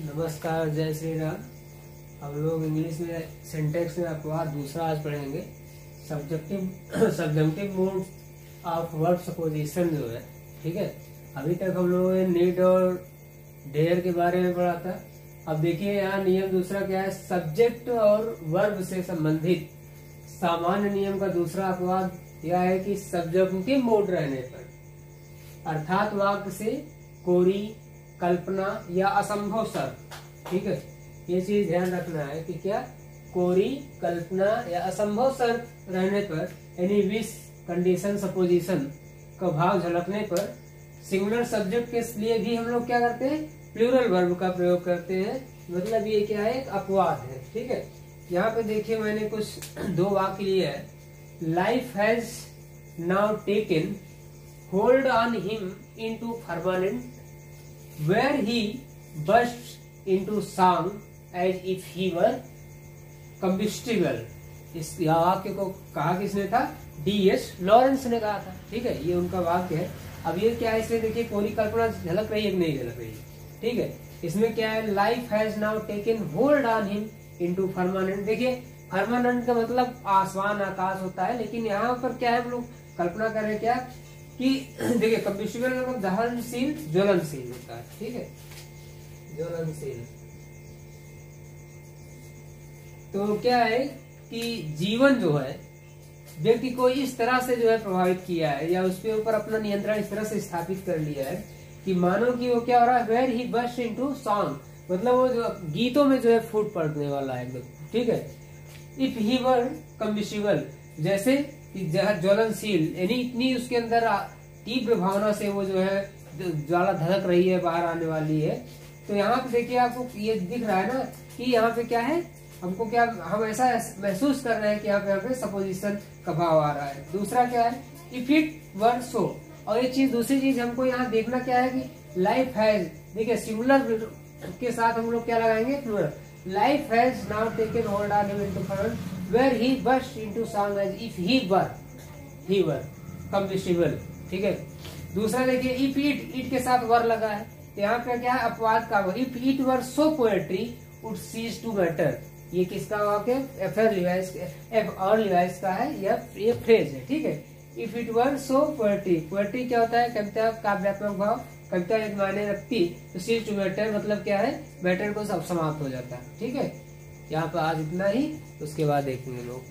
नमस्कार, जय श्री राम। हम लोग इंग्लिश में सिंटेक्स में अपवाद दूसरा आज पढ़ेंगे। Subjective mode of verb supposition जो है, ठीक है। अभी तक हम लोगों ने नीड और डेयर के बारे में पढ़ा था। अब देखिए यहाँ नियम दूसरा क्या है, सब्जेक्ट और वर्ब से संबंधित सामान्य नियम का दूसरा अपवाद यह है कि सब्जेक्टिव मोड रहने पर अर्थात वाक्य से कोरी, कल्पना या असंभव शर्त, ठीक है, ये चीज ध्यान रखना है कि क्या कोरी, कल्पना या असंभव शर्त रहने पर यानी विश, कंडीशन, सपोजिशन का भाव झलकने पर सिंगुलर सब्जेक्ट के लिए भी हम लोग क्या करते हैं, प्लूरल वर्ब का प्रयोग करते हैं। मतलब ये क्या है, एक अपवाद है, ठीक है। यहाँ पे देखिए मैंने कुछ दो वाक्य लिए है। Life has now taken hold on him into permanent where he burst into song as if he were combustible। इस वाक्य को कहा किसने था, D.S. लॉरेंस ने कहा था, ठीक है। ये उनका वाक्य है। अब ये क्या है, इसमें देखिए कोरी कल्पना झलक रही है कि नहीं झलक रही है, ठीक है। इसमें क्या है, life has now taken hold on him into permanent. देखिए परमानेंट का मतलब आसमान, आकाश होता है, लेकिन यहाँ पर क्या है, हम लोग कल्पना कर रहे हैं क्या कि देखिए कंबिस्टिबल मतलब दहनशील, ज्वलनशील होता है, ठीक है, ज्वलनशील। तो क्या है कि जीवन जो है व्यक्ति को इस तरह से जो है प्रभावित किया है या उसके ऊपर अपना नियंत्रण इस तरह से स्थापित कर लिया है कि मानो कि वो क्या हो रहा है, where he burst into song, मतलब वो जो गीतों में जो है फूट पड़ने वाला है एकदम, ठीक है। इफ ही वर कंबिस्टिबल, जैसे ज्वलनशील, यानी इतनी उसके अंदर तीव्र भावना से वो जो है ज्वाला धड़क रही है, बाहर आने वाली है। तो यहाँ पे देखिए आपको ये दिख रहा है ना कि यहाँ पे क्या है, हमको क्या, हम ऐसा महसूस कर रहे हैं कि यहाँ पे सपोजिशन का भाव आ रहा है। दूसरा क्या है, इफ इट वर सो, और ये चीज दूसरी चीज हमको यहाँ देखना क्या है कि लाइफ हैज, देखिए सिंगुलर के साथ हम लोग क्या लगाएंगे, plural. Life has now taken hold on him into permanent where he burst into song as if he were combustible, ठीक है। दूसरा देखिए इफ इट के साथ वर लगा है, तो यहाँ पे क्या है, अपवाद का। If it were so poetry would cease to matter, ये किसका वाक्य है, एफ और लिवाइस का है, ये फ्रेज है, ठीक है। If it were so poetry, poetry क्या होता है, कविता, काव्यात्मक भाव, कविता एक मायने रखती, तो सीज टू मैटर मतलब क्या है, मैटर को सब समाप्त हो जाता है, ठीक है। यहाँ पर आज इतना ही, उसके बाद देखेंगे लोग।